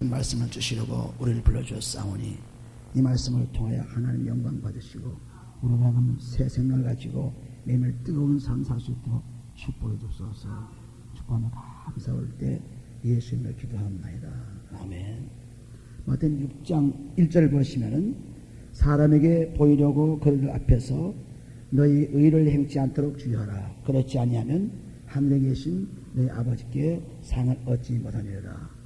말씀을 주시려고 우리를 불러주었사오니 이 말씀을 통하여 하나님 영광 받으시고 우리가 한 새 생명을 가지고 매일 뜨거운 삶 살 수 있도록 축복해 주소서. 축복하며 감사할 때 예수님을 기도합니다. 아멘. 마태복음 6장 1절 보시면은 사람에게 보이려고 그들 앞에서 너희 의를 행치 않도록 주의하라. 그렇지 아니하면 하늘에 계신 너희 아버지께 상을 얻지 못하리라.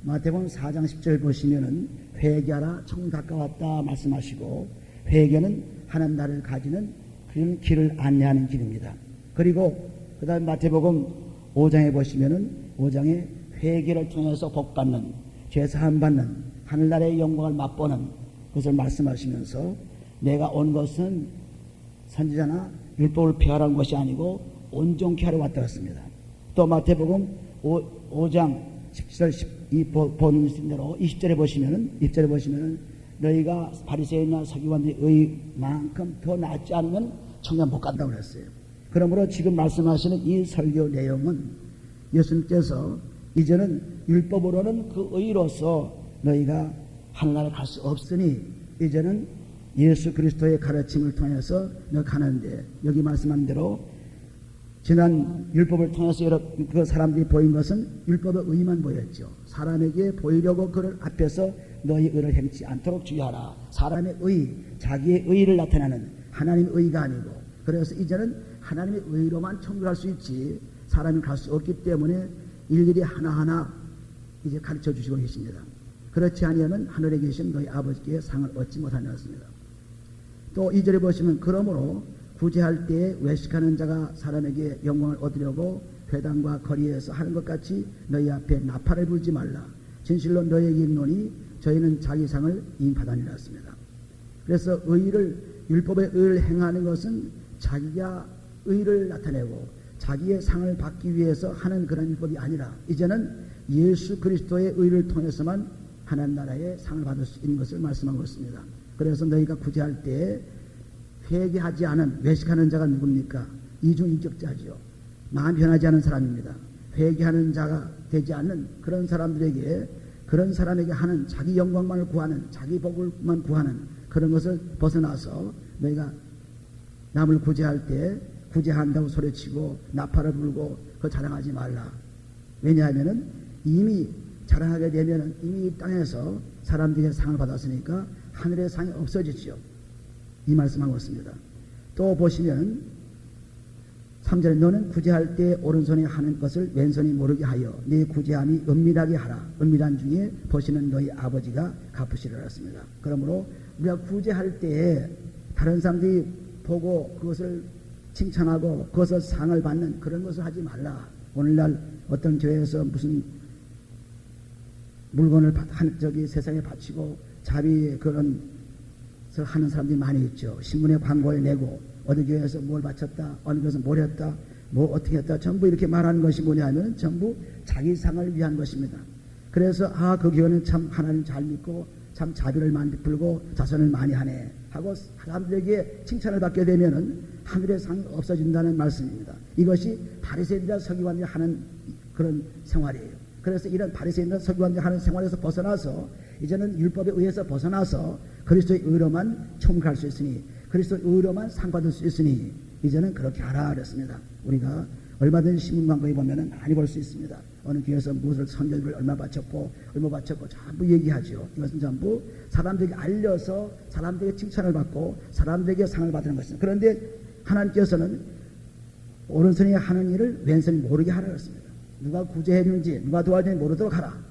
마태복음 4장 10절 보시면은 회개하라 청 가까웠다 말씀하시고, 회개는 하나님 나라를 가지는 그런 길을 안내하는 길입니다. 그리고 그 다음 마태복음 5장에 보시면은 5장에 회개를 통해서 복받는, 죄사함 받는, 하늘나라의 영광을 맛보는 것을 말씀하시면서 내가 온 것은 선지자나 율법을 폐하라는 것이 아니고 온전케 하러 왔다 했습니다. 또 마태복음 5장 17절 보는 대로 20절에 보시면은 너희가 바리새인이나 서기관들의 의만큼 더 낫지 않으면 천국 못 간다고 그랬어요. 그러므로 지금 말씀하시는 이 설교 내용은 예수님께서 이제는 율법으로는 그 의로서 너희가 하늘나라에 갈 수 없으니 이제는 예수 그리스도의 가르침을 통해서 너 가는데, 여기 말씀한 대로 지난 율법을 통해서 여러 그 사람들이 보인 것은 율법의 의만 보였죠. 사람에게 보이려고 그를 앞에서 너희 의를 행치 않도록 주의하라. 사람의 의, 자기의 의를 나타내는 하나님의 의가 아니고, 그래서 이제는 하나님의 의로만 천국을 갈 수 있지 사람이 갈 수 없기 때문에 일일이 하나하나 이제 가르쳐 주시고 계십니다. 그렇지 아니하면 하늘에 계신 너희 아버지께 상을 얻지 못하였습니다. 또 2절에 보시면 그러므로 구제할 때에 외식하는 자가 사람에게 영광을 얻으려고 회당과 거리에서 하는 것 같이 너희 앞에 나팔을 불지 말라. 진실로 너희에게 이르노니 저희는 자기 상을 이미 받아내라 했습니다. 그래서 율법의 의를 행하는 것은 자기가 의를 나타내고 자기의 상을 받기 위해서 하는 그런 율법이 아니라 이제는 예수 그리스도의 의를 통해서만 하나님 나라의 상을 받을 수 있는 것을 말씀하고 있습니다. 그래서 너희가 구제할 때에 회개하지 않은 외식하는 자가 누굽니까? 이중인격자지요. 마음 변하지 않은 사람입니다. 회개하는 자가 되지 않는 그런 사람들에게, 그런 사람에게 하는 자기 영광만을 구하는, 자기 복을만 구하는 그런 것을 벗어나서 너희가 남을 구제할 때 구제한다고 소리치고 나팔을 불고 그거 자랑하지 말라. 왜냐하면은 이미 자랑하게 되면은 이미 이 땅에서 사람들의 상을 받았으니까 하늘의 상이 없어지죠. 이 말씀하고 있습니다. 또 보시면 3절에 너는 구제할 때 오른손이 하는 것을 왼손이 모르게 하여 네 구제함이 은밀하게 하라. 은밀한 중에 보시는 너희 아버지가 갚으시리라 했습니다. 그러므로 우리가 구제할 때에 다른 사람들이 보고 그것을 칭찬하고 그것을 상을 받는 그런 것을 하지 말라. 오늘날 어떤 교회에서 무슨 물건을 세상에 바치고 자비 그런 하는 사람들이 많이 있죠. 신문에 광고에 내고 어디 교회에서 뭘 바쳤다, 어느 교회에서 뭘 했다, 뭐 어떻게 했다, 전부 이렇게 말하는 것이 뭐냐면 전부 자기 상을 위한 것입니다. 그래서 그 교회는 참 하나님 잘 믿고 참 자비를 많이 베풀고 자선을 많이 하네 하고 사람들에게 칭찬을 받게 되면은 하늘의 상이 없어진다는 말씀입니다. 이것이 바리새인이나 서기관들이 하는 그런 생활이에요. 그래서 이런 바리새인이나 서기관들이 하는 생활에서 벗어나서 이제는 율법에 의해서 벗어나서 그리스도의 의로만 총갈 수 있으니, 그리스도의 의로만 상 받을 수 있으니 이제는 그렇게 하라 그랬습니다. 우리가 얼마든지 신문 광고에 보면은 많이 볼 수 있습니다. 어느 교회에서 무엇을 선교를 얼마 바쳤고 전부 얘기하죠. 이것은 전부 사람들에게 알려서 사람들에게 칭찬을 받고 사람들에게 상을 받는 것입니다. 그런데 하나님께서는 오른손이 하는 일을 왼손이 모르게 하라 그랬습니다. 누가 구제해주는지 누가 도와주는지 모르도록 하라.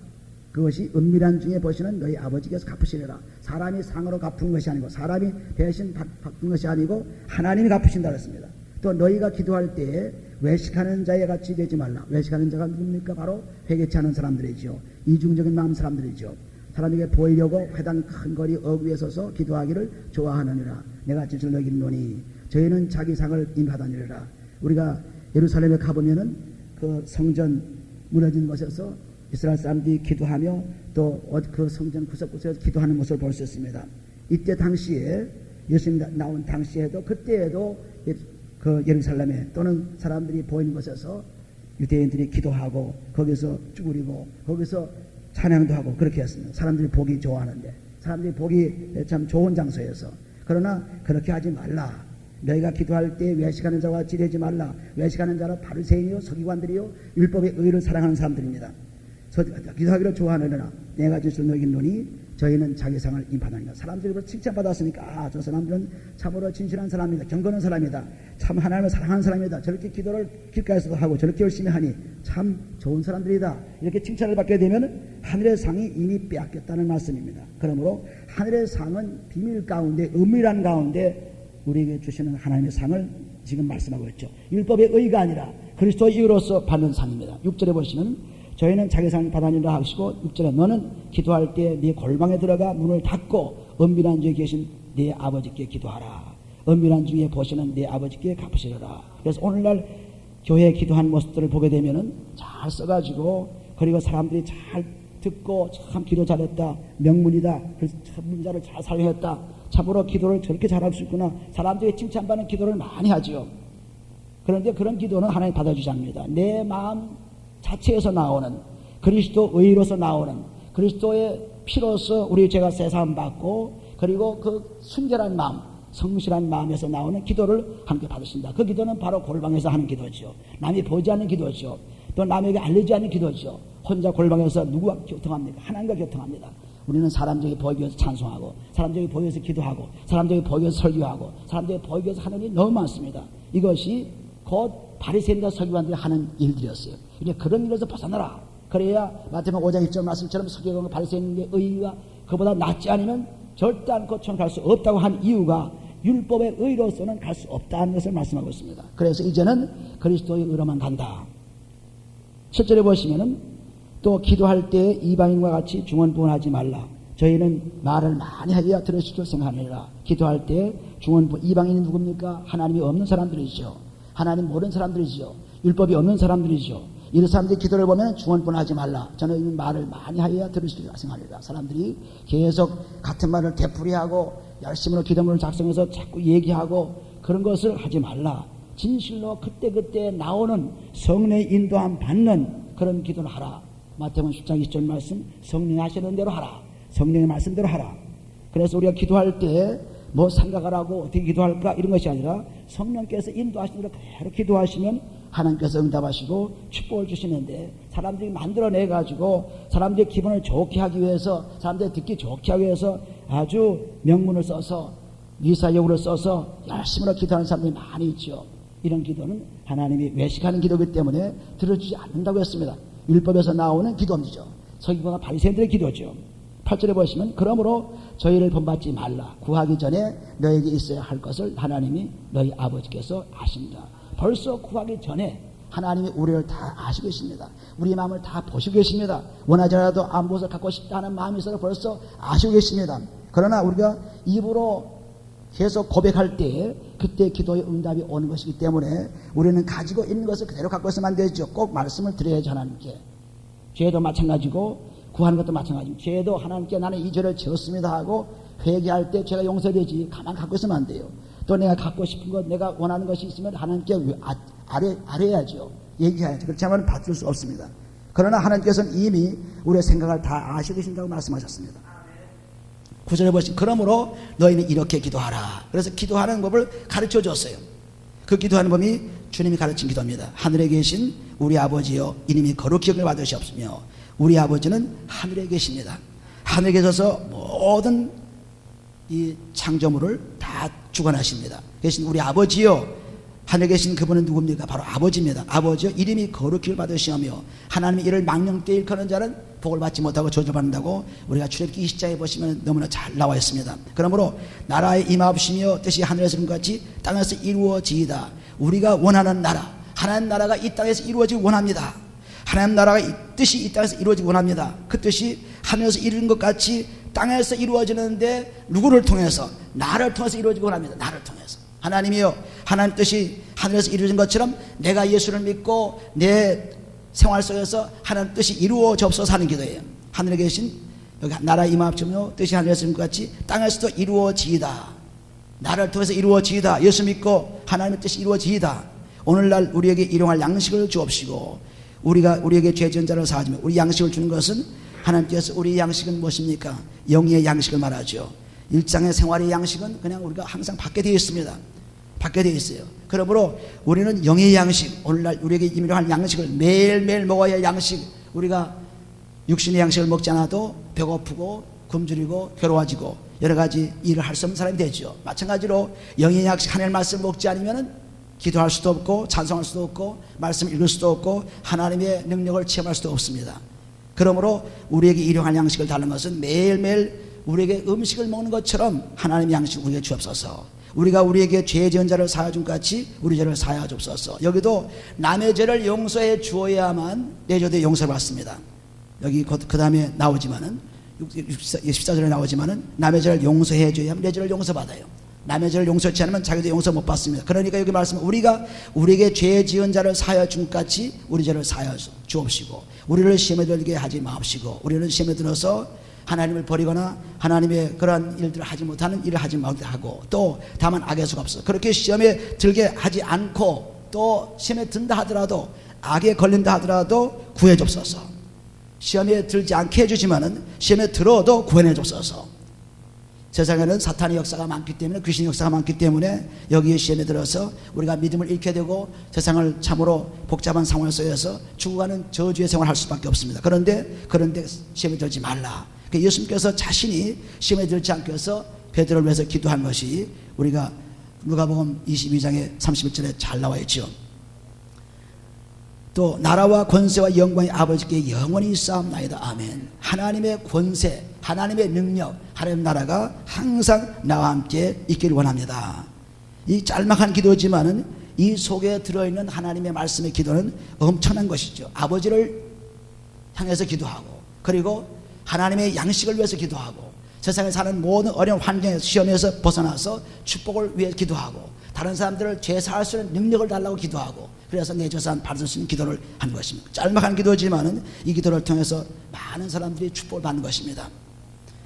그것이 은밀한 중에 보시는 너희 아버지께서 갚으시리라. 사람이 상으로 갚은 것이 아니고 사람이 대신 받은 것이 아니고 하나님이 갚으신다 그랬습니다. 또 너희가 기도할 때에 외식하는 자의 같이 되지 말라. 외식하는 자가 누굽니까? 바로 회개치 않은 사람들이죠. 이중적인 마음 사람들이죠. 사람에게 보이려고 회당 큰 거리 어귀에 서서 기도하기를 좋아하느니라. 내가 진실 너희에게 이르노니 저희는 자기 상을 이미 받아내리라. 우리가 예루살렘에 가보면은 그 성전 무너진 곳에서 이스라엘 사람들이 기도하며 또 그 성전 구석구석에서 기도하는 모습을 볼 수 있습니다. 이때 당시에 예수님 나온 당시에도 그때에도 그 예루살렘에 또는 사람들이 보이는 곳에서 유대인들이 기도하고 거기서 쭈그리고 거기서 찬양도 하고 그렇게 했습니다. 사람들이 보기 좋아하는데, 사람들이 보기 참 좋은 장소에서. 그러나 그렇게 하지 말라. 너희가 기도할 때 외식하는 자와 지내지 말라. 외식하는 자는 바리새인이요 서기관들이요 율법의 의를 사랑하는 사람들입니다. 기도하기를 좋아하느냐 내가 주실 너희에게 노니 저희는 자기 상을 임하나니라. 사람들이 칭찬받았으니까 저 사람들은 참으로 진실한 사람이다, 경건한 사람이다, 참 하나님을 사랑하는 사람이다, 저렇게 기도를 길가에서도 하고 저렇게 열심히 하니 참 좋은 사람들이다, 이렇게 칭찬을 받게 되면 하늘의 상이 이미 빼앗겼다는 말씀입니다. 그러므로 하늘의 상은 비밀 가운데, 은밀한 가운데 우리에게 주시는 하나님의 상을 지금 말씀하고 있죠. 율법의 의가 아니라 그리스도의 의로서 받는 상입니다. 6절에 보시면 저희는 자기 상을 받아니라 하시고, 6절에 너는 기도할 때 네 골방에 들어가 문을 닫고 은밀한 중에 계신 네 아버지께 기도하라. 은밀한 중에 보시는 네 아버지께 갚으시리라. 그래서 오늘날 교회에 기도한 모습들을 보게 되면은 잘 써가지고, 그리고 사람들이 잘 듣고 참 기도 잘했다, 명문이다, 그래서 참 문자를 잘 사용했다, 참으로 기도를 저렇게 잘할 수 있구나, 사람들이 칭찬받는 기도를 많이 하죠. 그런데 그런 기도는 하나님 받아주지 않습니다. 내 마음 자체에서 나오는, 그리스도 의로서 나오는, 그리스도의 피로서 우리 죄가 세사함 받고, 그리고 그 순결한 마음, 성실한 마음에서 나오는 기도를 함께 받으신다. 그 기도는 바로 골방에서 하는 기도죠. 남이 보지 않는 기도죠. 또 남에게 알리지 않는 기도죠. 혼자 골방에서 누구와 교통합니까? 하나님과 교통합니다. 우리는 사람들에게 보이기 위해서 찬송하고, 사람들에게 보이기 위해서 기도하고, 사람들에게 보이기 위해서 설교하고, 사람들에게 보이기 위해서 하는 일이 너무 많습니다. 이것이 곧 바리새인과 서기관들이 하는 일들이었어요. 이제 그런 일에서 벗어나라. 그래야 마태복음 5장 1절 말씀처럼 서기관과 바리새인의 의가 그보다 낫지 않으면 절대 않고 천 갈 수 없다고 한 이유가 율법의 의로서는 갈 수 없다는 것을 말씀하고 있습니다. 그래서 이제는 그리스도의 의로만 간다. 7절에 보시면은 또 기도할 때 이방인과 같이 중언부언하지 말라. 저희는 말을 많이 하여야 들으실 줄 생각하느니라. 기도할 때 중언부언, 이방인이 누굽니까? 하나님이 없는 사람들이죠. 하나님 모르는 사람들이죠. 율법이 없는 사람들이죠. 이런 사람들이 기도를 보면 중언부언하지 말라. 저는 말을 많이 하여야 들으실 줄 생각하느니라. 사람들이 계속 같은 말을 되풀이하고 열심으로 기도문을 작성해서 자꾸 얘기하고 그런 것을 하지 말라. 진실로 그때그때 나오는 성령의 인도함 받는 그런 기도를 하라. 마태복음 10장 20절 말씀, 성령이 하시는 대로 하라. 성령의 말씀대로 하라. 그래서 우리가 기도할 때 뭐 생각을 하고 어떻게 기도할까 이런 것이 아니라 성령께서 인도하시는 대로 그대로 기도하시면 하나님께서 응답하시고 축복을 주시는데, 사람들이 만들어내 가지고 사람들의 기분을 좋게 하기 위해서, 사람들이 듣기 좋게 하기 위해서 아주 명문을 써서 미사역으로 써서 열심히 기도하는 사람들이 많이 있죠. 이런 기도는 하나님이 외식하는 기도이기 때문에 들어주지 않는다고 했습니다. 율법에서 나오는 기도입니다. 서기관과 바리새인들의 기도죠. 8절에 보시면 그러므로 저희를 본받지 말라. 구하기 전에 너에게 있어야 할 것을 하나님이 너희 아버지께서 아신다. 벌써 구하기 전에 하나님이 우리를 다 아시고 계십니다. 우리 마음을 다 보시고 계십니다. 원하지 않아도 아무 것을 갖고 싶다 하는 마음이 있어서 벌써 아시고 계십니다. 그러나 우리가 입으로 계속 고백할 때 그때 기도의 응답이 오는 것이기 때문에 우리는 가지고 있는 것을 그대로 갖고 있으면 안 되죠. 꼭 말씀을 드려야지 하나님께. 죄도 마찬가지고 구하는 것도 마찬가지입니다. 죄도 하나님께 나는 이 죄를 지었습니다 하고 회개할 때 죄가 용서되지 가만 갖고 있으면 안 돼요. 또 내가 갖고 싶은 것, 내가 원하는 것이 있으면 하나님께 아뢰야죠. 얘기해야죠. 그렇지 않으면 받을 수 없습니다. 그러나 하나님께서는 이미 우리의 생각을 다 아시고 계신다고 말씀하셨습니다. 9절에 보시면 그러므로 너희는 이렇게 기도하라. 그래서 기도하는 법을 가르쳐 줬어요. 그 기도하는 법이 주님이 가르친 기도입니다. 하늘에 계신 우리 아버지여 이름이 거룩히 여김을 받으시옵시며, 우리 아버지는 하늘에 계십니다. 하늘에 계셔서 모든 이 창조물을 다 주관하십니다. 계신 우리 아버지여, 하늘에 계신 그분은 누굽니까? 바로 아버지입니다. 아버지여 이름이 거룩히 받으시오며, 하나님이 이를 망령되이 일컫는 자는 복을 받지 못하고 저주받는다고 우리가 출애굽기 20장에 보시면 너무나 잘 나와 있습니다. 그러므로 나라에 임하옵시며 뜻이 하늘에서 이룬 것 같이 땅에서 이루어지이다. 우리가 원하는 나라, 하나님 나라가 이 땅에서 이루어지기 원합니다. 하나님 나라가 뜻이 이 땅에서 이루어지기 원합니다. 그 뜻이 하늘에서 이루어진 것 같이 땅에서 이루어지는데 누구를 통해서? 나를 통해서 이루어지기 원합니다. 나를 통해서. 하나님이요, 하나님 뜻이 하늘에서 이루어진 것처럼 내가 예수를 믿고 내 생활 속에서 하나님 뜻이 이루어져서 사는 기도예요. 하늘에 계신 여기 나라 임하옵시며 뜻이 하늘에서 이룬 것 같이 땅에서도 이루어지이다. 나를 통해서 이루어지이다. 예수 믿고 하나님의 뜻이 이루어지이다. 오늘날 우리에게 일용할 양식을 주옵시고, 우리에게 죄 지은 자를 사하지며, 우리 양식을 주는 것은 하나님께서 우리 양식은 무엇입니까? 영의 양식을 말하죠. 일상의 생활의 양식은 그냥 우리가 항상 받게 되어 있습니다. 받게 되어 있어요. 그러므로 우리는 영의 양식, 오늘날 우리에게 임의할 양식을 매일매일 먹어야 할 양식, 우리가 육신의 양식을 먹지 않아도 배고프고 굶주리고 괴로워지고 여러 가지 일을 할 수 없는 사람이 되죠. 마찬가지로 영의 양식 하나님의 말씀을 먹지 않으면 기도할 수도 없고 찬송할 수도 없고 말씀 읽을 수도 없고 하나님의 능력을 체험할 수도 없습니다. 그러므로 우리에게 일용할 양식을 달라는 것은 매일매일 우리에게 음식을 먹는 것처럼 하나님의 양식을 우리에게 주옵소서. 우리가 우리에게 죄 지은 자를 사하여 준 같이 우리 죄를 사하여 주옵소서. 여기도 남의 죄를 용서해 주어야만 내 죄도 용서를 받습니다. 여기 그 다음에 나오지만은 14절에 나오지만은 남의 죄를 용서해 줘야 내 죄를 용서받아요. 남의 죄를 용서치 않으면 자기도 용서 못 받습니다. 그러니까 여기 말씀은 우리가 우리에게 죄 지은 자를 사하여 준 같이 우리 죄를 사하여 주옵시고 우리를 시험에 들게 하지 마옵시고 우리는 시험에 들어서 하나님을 버리거나 하나님의 그러한 일들을 하지 못하는 일을 하지 못하고 또 다만 악의 수가 없어. 그렇게 시험에 들게 하지 않고 또 시험에 든다 하더라도 악에 걸린다 하더라도 구해 줍소서. 시험에 들지 않게 해주지만은 시험에 들어도 구원해 줍소서. 세상에는 사탄의 역사가 많기 때문에 귀신의 역사가 많기 때문에 여기에 시험에 들어서 우리가 믿음을 잃게 되고 세상을 참으로 복잡한 상황 속에서 죽어가는 저주의 생활을 할 수밖에 없습니다. 그런데 시험에 들지 말라. 예수님께서 자신이 시험에 들지 않게 해서 베드로를 위해서 기도한 것이 우리가 누가복음 22장의 31절에 잘 나와 있죠. 또 나라와 권세와 영광이 아버지께 영원히 있사옵나이다. 아멘. 하나님의 권세, 하나님의 능력, 하나님의 나라가 항상 나와 함께 있기를 원합니다. 이 짤막한 기도지만은 이 속에 들어있는 하나님의 말씀의 기도는 엄청난 것이죠. 아버지를 향해서 기도하고 그리고 하나님의 양식을 위해서 기도하고 세상에 사는 모든 어려운 환경에서 시험에서 벗어나서 축복을 위해 기도하고 다른 사람들을 죄 사할 수 있는 능력을 달라고 기도하고 그래서 내 재산 받을 수 있는 기도를 한 것입니다. 짤막한 기도지만은 이 기도를 통해서 많은 사람들이 축복을 받는 것입니다.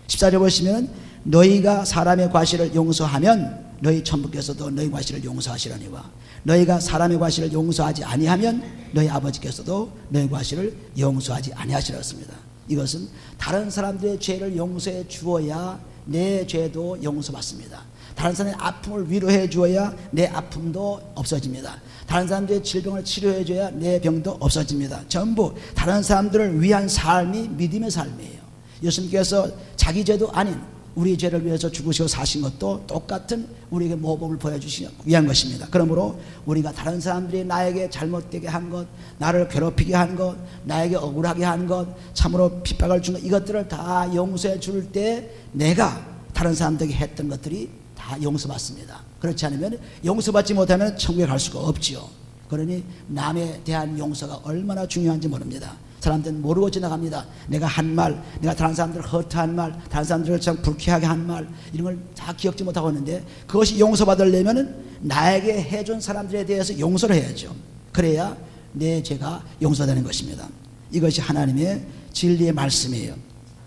14절 보시면 너희가 사람의 과실을 용서하면 너희 천부께서도 너희 과실을 용서하시려니와 너희가 사람의 과실을 용서하지 아니하면 너희 아버지께서도 너희 과실을 용서하지 아니하시렸습니다. 이것은 다른 사람들의 죄를 용서해 주어야 내 죄도 용서받습니다. 다른 사람의 아픔을 위로해 주어야 내 아픔도 없어집니다. 다른 사람들의 질병을 치료해 줘야 내 병도 없어집니다. 전부 다른 사람들을 위한 삶이 믿음의 삶이에요. 예수님께서 자기 죄도 아닌 우리 죄를 위해서 죽으시고 사신 것도 똑같은 우리에게 모범을 보여주시기 위한 것입니다. 그러므로 우리가 다른 사람들이 나에게 잘못되게 한 것, 나를 괴롭히게 한 것, 나에게 억울하게 한 것, 참으로 핍박을 준 것, 이것들을 다 용서해 줄 때 내가 다른 사람들에게 했던 것들이 다 용서받습니다. 그렇지 않으면 용서받지 못하면 천국에 갈 수가 없지요. 그러니 남에 대한 용서가 얼마나 중요한지 모릅니다. 사람들은 모르고 지나갑니다. 내가 한 말, 내가 다른 사람들을 허트한 말, 다른 사람들을 참 불쾌하게 한 말, 이런 걸 다 기억지 못하고 있는데 그것이 용서받으려면 나에게 해준 사람들에 대해서 용서를 해야죠. 그래야 내 죄가 용서되는 것입니다. 이것이 하나님의 진리의 말씀이에요.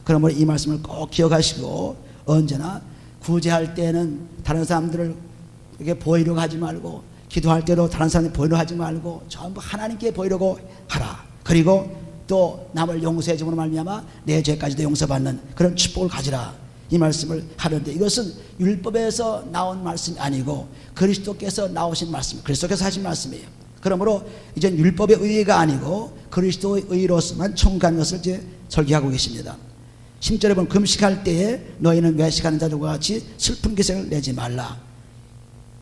그러므로 이 말씀을 꼭 기억하시고 언제나 구제할 때는 다른 사람들에게 보이려고 하지 말고 기도할 때도 다른 사람에게 보이려고 하지 말고 전부 하나님께 보이려고 하라. 그리고 또 남을 용서해 줌으로 말미암아 내 죄까지도 용서받는 그런 축복을 가지라. 이 말씀을 하는데 이것은 율법에서 나온 말씀이 아니고 그리스도께서 나오신 말씀, 그리스도께서 하신 말씀이에요. 그러므로 이제 율법의 의의가 아니고 그리스도의 의로서만 청구하는 것을 이제 설계하고 계십니다. 10절에 보면 금식할 때에 너희는 외식하는 자들과 같이 슬픈 기색을 내지 말라.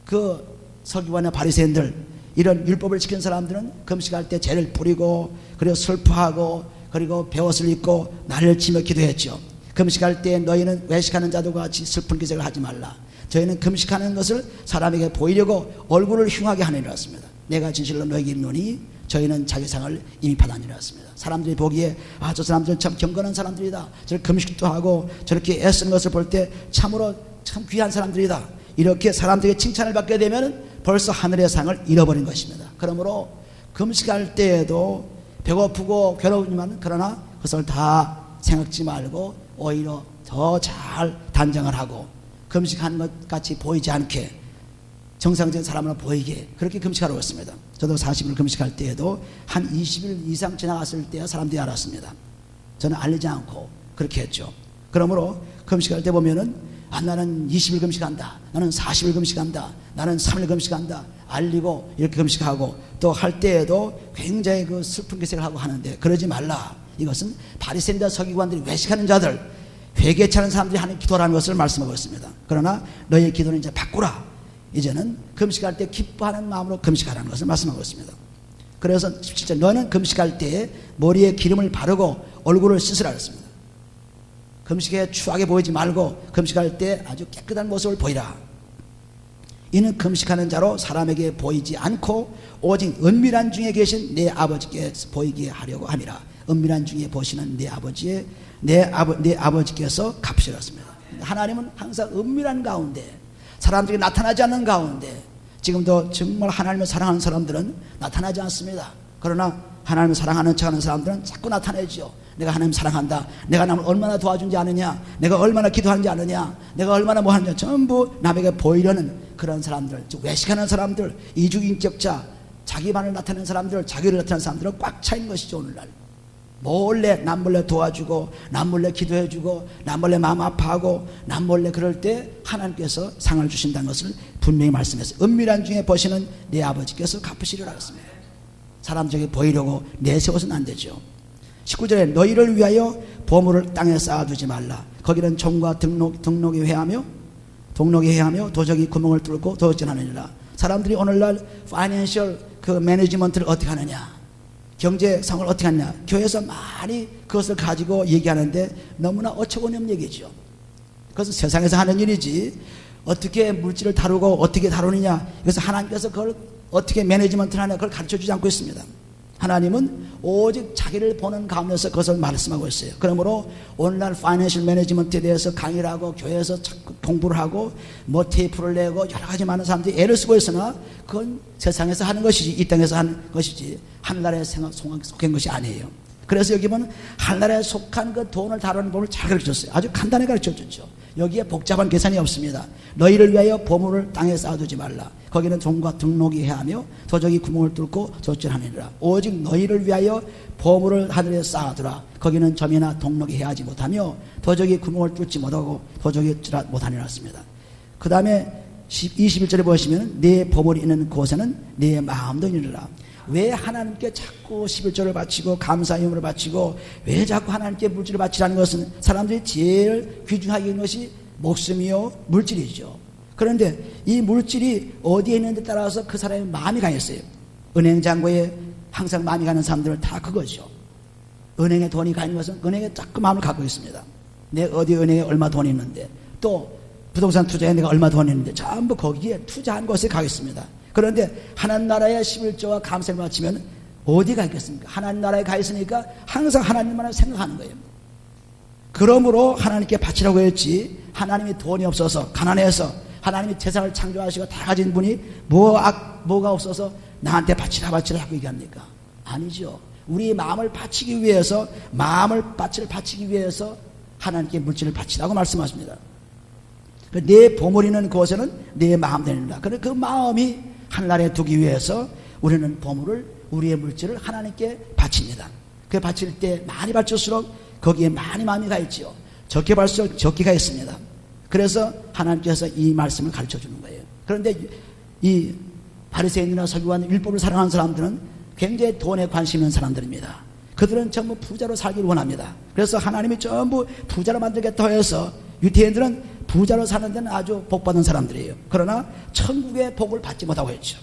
그 서기관이나 바리새인들 이런 율법을 지킨 사람들은 금식할 때 죄를 뿌리고 그리고 슬퍼하고 그리고 베옷을 입고 날을 치며 기도했죠. 금식할 때 너희는 외식하는 자들과 같이 슬픈 기색을 하지 말라. 저희는 금식하는 것을 사람에게 보이려고 얼굴을 흉하게 하느니라 했습니다. 내가 진실로 너희에게 이르노니 저희는 자기 상을 이미 받았느니라 했습니다. 사람들이 보기에 저 사람들은 참 경건한 사람들이다. 저렇게 금식도 하고 저렇게 애쓰는 것을 볼 때 참으로 참 귀한 사람들이다. 이렇게 사람들에게 칭찬을 받게 되면 벌써 하늘의 상을 잃어버린 것입니다. 그러므로 금식할 때에도 배고프고 괴로우지만 그러나 그것을 다 생각지 말고 오히려 더 잘 단정을 하고 금식하는 것 같이 보이지 않게 정상적인 사람으로 보이게 그렇게 금식하라고 했습니다. 저도 40일 금식할 때에도 한 20일 이상 지나갔을 때야 사람들이 알았습니다. 저는 알리지 않고 그렇게 했죠. 그러므로 금식할 때 보면은 나는 20일 금식한다, 나는 40일 금식한다, 나는 3일 금식한다 알리고 이렇게 금식하고 또 할 때에도 굉장히 그 슬픈 기색을 하고 하는데 그러지 말라. 이것은 바리새인과 서기관들이 외식하는 자들, 회개치 않은 사람들이 하는 기도라는 것을 말씀하고 있습니다. 그러나 너희의 기도는 이제 바꾸라. 이제는 금식할 때 기뻐하는 마음으로 금식하라는 것을 말씀하고 있습니다. 그래서 17절 너는 금식할 때에 머리에 기름을 바르고 얼굴을 씻으라 했습니다. 금식에 추하게 보이지 말고 금식할 때 아주 깨끗한 모습을 보이라. 이는 금식하는 자로 사람에게 보이지 않고 오직 은밀한 중에 계신 내 아버지께 보이게 하려고 함이라. 은밀한 중에 보시는 내 아버지께서 갚으시렸습니다. 하나님은 항상 은밀한 가운데 사람들이 나타나지 않는 가운데 지금도 정말 하나님을 사랑하는 사람들은 나타나지 않습니다. 그러나 하나님을 사랑하는 척하는 사람들은 자꾸 나타내죠. 내가 하나님 사랑한다, 내가 남을 얼마나 도와준지 아느냐, 내가 얼마나 기도하는지 아느냐, 내가 얼마나 뭐 하느냐, 전부 남에게 보이려는 그런 사람들, 즉 외식하는 사람들, 이중인격자, 자기만을 나타내는 사람들, 자기를 나타내는 사람들은 꽉 차 있는 것이죠. 오늘날 몰래 남몰래 도와주고 남몰래 기도해주고 남몰래 마음 아파하고 남몰래 그럴 때 하나님께서 상을 주신다는 것을 분명히 말씀했어요. 은밀한 중에 보시는 내 아버지께서 갚으시리라 했습니다. 사람들에게 보이려고 내세워서는 안 되죠. 19절에 너희를 위하여 보물을 땅에 쌓아두지 말라. 거기는 종과 등록이 회하며 도적이 구멍을 뚫고 도적질하느니라. 사람들이 오늘날 파이낸셜 그 매니지먼트를 어떻게 하느냐, 경제상을 어떻게 하느냐, 교회에서 많이 그것을 가지고 얘기하는데 너무나 어처구니없는 얘기죠. 그것은 세상에서 하는 일이지 어떻게 물질을 다루고 어떻게 다루느냐, 그래서 하나님께서 그걸 어떻게 매니지먼트를 하냐 그걸 가르쳐주지 않고 있습니다. 하나님은 오직 자기를 보는 가운데서 그것을 말씀하고 있어요. 그러므로 오늘날 파이낸셜 매니지먼트에 대해서 강의를 하고 교회에서 공부를 하고 뭐 테이프를 내고 여러 가지 많은 사람들이 애를 쓰고 있으나 그건 세상에서 하는 것이지 이 땅에서 하는 것이지 하늘나라에 속한 것이 아니에요. 그래서 여기 보면 하늘나라에 속한 그 돈을 다루는 법을 잘 가르쳐줬어요. 아주 간단히 가르쳐줬죠. 여기에 복잡한 계산이 없습니다. 너희를 위하여 보물을 땅에 쌓아두지 말라. 거기는 종과 등록이 해하며 도적이 구멍을 뚫고 도적질하느니라. 오직 너희를 위하여 보물을 하늘에 쌓아두라. 거기는 점이나 동록이 해하지 못하며 도적이 구멍을 뚫지 못하고 도적이 못하니라 했습니다. 그 다음에 21절에 보시면 내 보물이 있는 곳에는 내 마음도 있느니라. 왜 하나님께 자꾸 11조를 바치고 감사의음을 바치고 왜 자꾸 하나님께 물질을 바치라는 것은 사람들이 제일 귀중하게 여기는 것이 목숨이요 물질이죠. 그런데 이 물질이 어디에 있는데 따라서 그 사람의 마음이 가 있어요. 은행 잔고에 항상 마음이 가는 사람들은 다 그거죠. 은행에 돈이 가 있는 것은 은행에 자꾸 마음을 갖고 있습니다. 내 어디 은행에 얼마 돈이 있는데 또 부동산 투자에 내가 얼마 돈이 있는데 전부 거기에 투자한 것에 가 있습니다. 그런데 하나님 나라의 11조와 감사를 바치면 어디 가 있겠습니까? 하나님 나라에 가 있으니까 항상 하나님만을 생각하는 거예요. 그러므로 하나님께 바치라고 했지, 하나님이 돈이 없어서 가난해서 하나님이 세상을 창조하시고 다 가진 분이 뭐가 없어서 나한테 바치라 하고 얘기합니까? 아니죠. 우리 마음을 바치기 위해서 바치기 위해서 하나님께 물질을 바치라고 말씀하십니다. 내 보물 있는 곳에는 내 마음 되는다. 그래 그 마음이 하늘나라에 두기 위해서 우리는 보물을, 우리의 물질을 하나님께 바칩니다. 그 바칠 때 많이 바칠수록 거기에 많이 마음이 가 있지요. 적게 바칠수록 적게 가 있습니다. 그래서 하나님께서 이 말씀을 가르쳐 주는 거예요. 그런데 이 바리새인이나 서기관, 율법을 사랑하는 사람들은 굉장히 돈에 관심 있는 사람들입니다. 그들은 전부 부자로 살기를 원합니다. 그래서 하나님이 전부 부자로 만들겠다고 해서 유대인들은 부자로 사는 데는 아주 복받은 사람들이에요. 그러나 천국의 복을 받지 못하고 있죠.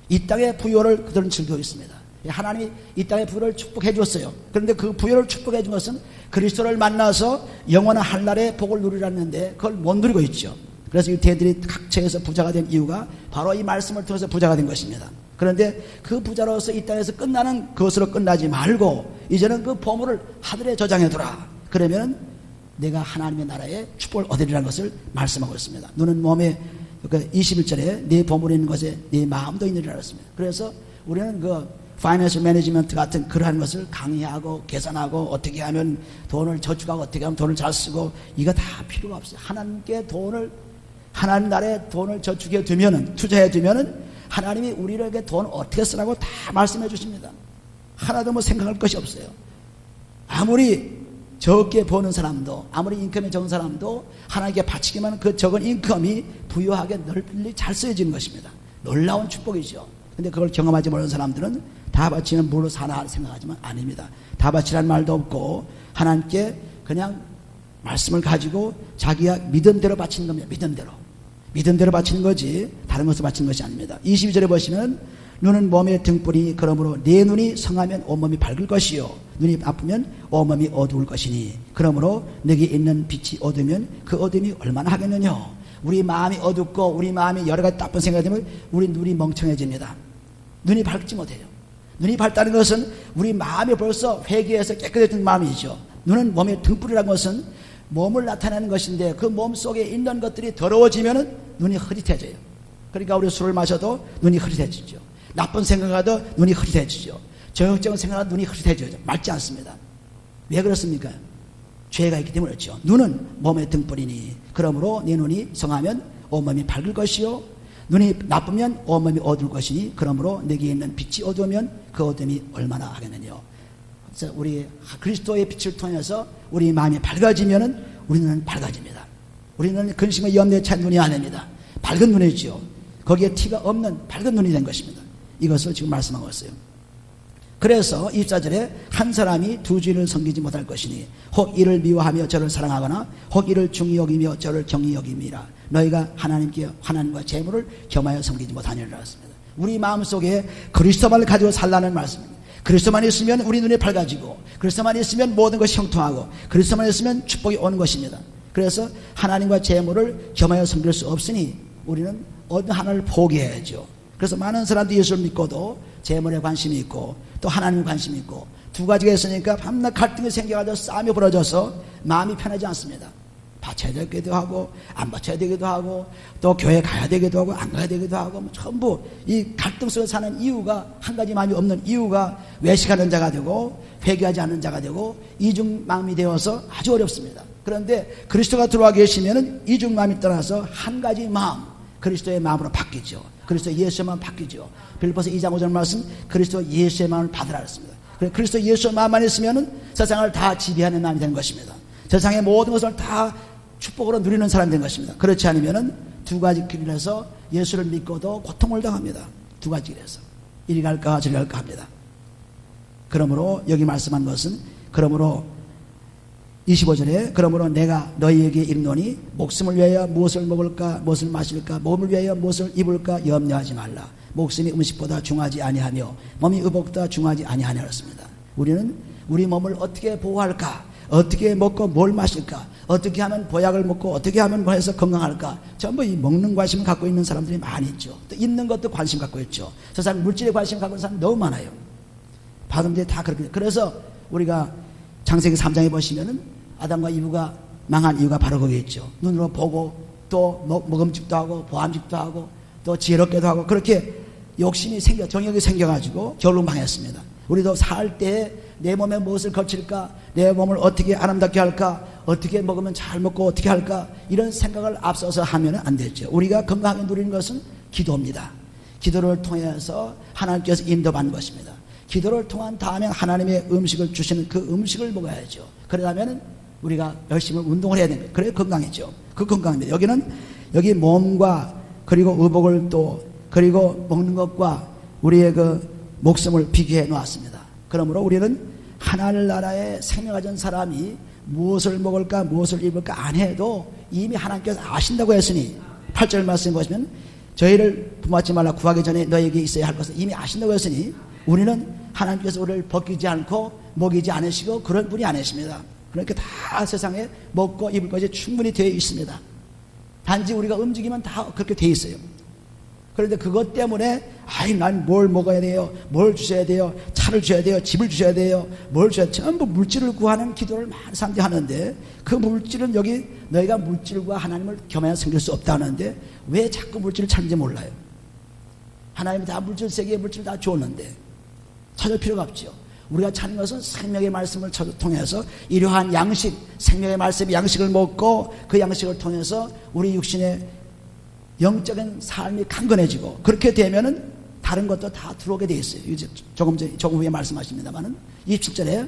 이 땅의 부요를 그들은 즐기고 있습니다. 하나님이 이 땅의 부요를 축복해 줬어요. 그런데 그 부요를 축복해 준 것은 그리스도를 만나서 영원한 하늘나라의 복을 누리라는데 그걸 못 누리고 있죠. 그래서 유대인들이 각처에서 부자가 된 이유가 바로 이 말씀을 통해서 부자가 된 것입니다. 그런데 그 부자로서 이 땅에서 끝나는 것으로 끝나지 말고 이제는 그 보물을 하늘에 저장해 두라. 그러면 내가 하나님의 나라에 축복을 얻으리라는 것을 말씀하고 있습니다. 너는 몸에 21절에 내 보물이 있는 것에 내 마음도 있느니라 했습니다. 그래서 우리는 그 파이낸셜 매니지먼트 같은 그러한 것을 강의하고 계산하고 어떻게 하면 돈을 저축하고 어떻게 하면 돈을 잘 쓰고 이거 다 필요가 없어요. 하나님 나라에 돈을 저축해 두면은, 투자해 두면은 하나님이 우리에게 돈 어떻게 쓰라고 다 말씀해 주십니다. 하나도 뭐 생각할 것이 없어요. 아무리 적게 버는 사람도 아무리 인컴이 적은 사람도 하나님께 바치기만 그 적은 인컴이 부유하게 널리 잘 쓰여지는 것입니다. 놀라운 축복이죠. 근데 그걸 경험하지 못하는 사람들은 다 바치면 뭘로 사나 생각하지만 아닙니다. 다 바치라는 말도 없고 하나님께 그냥 말씀을 가지고 자기가 믿음대로 바치는 겁니다. 믿음대로 바치는 거지 다른 것을 바치는 것이 아닙니다. 22절에 보시면 눈은 몸의 등불이니 그러므로 내 눈이 성하면 온몸이 밝을 것이요 눈이 아프면 온몸이 어두울 것이니 그러므로 내게 있는 빛이 어두우면 그 어둠이 얼마나 하겠느냐. 우리 마음이 어둡고 우리 마음이 여러 가지 나쁜 생각이 되면 우리 눈이 멍청해집니다. 눈이 밝지 못해요. 눈이 밝다는 것은 우리 마음이 벌써 회개해서 깨끗해진 마음이죠. 눈은 몸의 등불이라는 것은 몸을 나타내는 것인데 그 몸 속에 있는 것들이 더러워지면 눈이 흐릿해져요. 그러니까 우리 술을 마셔도 눈이 흐릿해지죠. 나쁜 생각하도 눈이 흐릿해지죠. 저역적인 생각하도 눈이 흐릿해져요. 맑지 않습니다. 왜 그렇습니까? 죄가 있기 때문에 그렇죠. 눈은 몸의 등불이니 그러므로 내 눈이 성하면 온몸이 밝을 것이요 눈이 나쁘면 온몸이 어두울 것이니 그러므로 내게 있는 빛이 어두우면 그 어둠이 얼마나 하겠느냐. 그래서 우리 그리스도의 빛을 통해서 우리 마음이 밝아지면은 우리는 밝아집니다. 우리는 근심과 염려에 찬 눈이 아닙니다. 밝은 눈이지요. 거기에 티가 없는 밝은 눈이 된 것입니다. 이것을 지금 말씀하고 있어요. 그래서 24절에 한 사람이 두 주인을 섬기지 못할 것이니 혹 이를 미워하며 저를 사랑하거나 혹 이를 중히 여기며 저를 경히 여김이라. 너희가 하나님과 재물을 겸하여 섬기지 못하니라 했습니다. 우리 마음속에 그리스도만을 가지고 살라는 말씀입니다. 그리스도만 있으면 우리 눈이 밝아지고 그리스도만 있으면 모든 것이 형통하고 그리스도만 있으면 축복이 오는 것입니다. 그래서 하나님과 재물을 겸하여 섬길 수 없으니 우리는 어느 하나를 포기해야죠. 그래서 많은 사람들이 예수를 믿고도 재물에 관심이 있고 또 하나님에 관심이 있고 두 가지가 있으니까 밤낮 갈등이 생겨가지고 싸움이 벌어져서 마음이 편하지 않습니다. 바쳐야 되기도 하고 안 바쳐야 되기도 하고 또 교회 가야 되기도 하고 안 가야 되기도 하고 전부 이 갈등 속에 사는 이유가 한 가지 마음이 없는 이유가 외식하는 자가 되고 회개하지 않는 자가 되고 이중 마음이 되어서 아주 어렵습니다. 그런데 그리스도가 들어와 계시면은 이중 마음이 떠나서 한 가지 마음 그리스도의 마음으로 바뀌죠. 그리스도 예수의 마음 바뀌죠. 빌립보서 2장 5절 말씀 그리스도 예수의 마음을 받으라 했습니다. 그리스도 예수의 마음만 있으면은 세상을 다 지배하는 마음이 되는 것입니다. 세상의 모든 것을 다 축복으로 누리는 사람이 된 것입니다. 그렇지 않으면은 두 가지 길에서 예수를 믿고도 고통을 당합니다. 두 가지 길에서 이리 갈까 저리 갈까 합니다. 그러므로 여기 말씀한 것은 그러므로 25절에 그러므로 내가 너희에게 이르노니 목숨을 위하여 무엇을 먹을까 무엇을 마실까 몸을 위하여 무엇을 입을까 염려하지 말라. 목숨이 음식보다 중하지 아니하며 몸이 의복보다 중하지 아니하냐 했습니다. 우리는 우리 몸을 어떻게 보호할까 어떻게 먹고 뭘 마실까 어떻게 하면 보약을 먹고 어떻게 하면 뭐 해서 건강할까 전부 이 먹는 관심을 갖고 있는 사람들이 많이 있죠. 또 있는 것도 관심 갖고 있죠. 세상 물질에 관심 갖고 있는 사람이 너무 많아요. 받은데 다 그렇게. 그래서 우리가 창세기 3장에 보시면은 아담과 이브가 망한 이유가 바로 거기에 있죠. 눈으로 보고 또 먹음직도 하고 보암직도 하고 또 지혜롭게도 하고 그렇게 욕심이 정욕이 생겨가지고 결국 망했습니다. 우리도 살 때 내 몸에 무엇을 거칠까 내 몸을 어떻게 아름답게 할까 어떻게 먹으면 잘 먹고 어떻게 할까 이런 생각을 앞서서 하면 안 되죠. 우리가 건강하게 누리는 것은 기도입니다. 기도를 통해서 하나님께서 인도받는 것입니다. 기도를 통한 다음에 하나님의 음식을 주시는 그 음식을 먹어야죠. 그러려면 우리가 열심히 운동을 해야 됩니다. 그래야 건강해죠. 그 건강입니다. 여기 몸과 그리고 의복을 또 그리고 먹는 것과 우리의 그 목숨을 비교해 놓았습니다. 그러므로 우리는 하늘나라에 생명하던 사람이 무엇을 먹을까 무엇을 입을까 안 해도 이미 하나님께서 아신다고 했으니 8절 말씀 보시면 저희를 부모하지 말라 구하기 전에 너에게 있어야 할 것을 이미 아신다고 했으니 우리는 하나님께서 우리를 벗기지 않고 먹이지 않으시고 그런 분이 아니십니다. 그러니까 다 세상에 먹고 입을 것이 충분히 되어 있습니다. 단지 우리가 움직이면 다 그렇게 되어 있어요. 그런데 그것 때문에 난 뭘 먹어야 돼요 뭘 주셔야 돼요 차를 주셔야 돼요 집을 주셔야 돼요 뭘 주셔야 돼요 전부 물질을 구하는 기도를 많은 사람들이 하는데 그 물질은 여기 너희가 물질과 하나님을 겸하여 섬길 수 없다는데 왜 자꾸 물질을 찾는지 몰라요. 하나님이 다 물질 세계의 물질을 다 줬는데 찾을 필요가 없죠. 우리가 찾는 것은 생명의 말씀을 통해서 이러한 양식 생명의 말씀의 양식을 먹고 그 양식을 통해서 우리 육신의 영적인 삶이 강건해지고 그렇게 되면은 다른 것도 다 들어오게 돼 있어요. 이제 조금 후에 말씀하십니다만은 27절에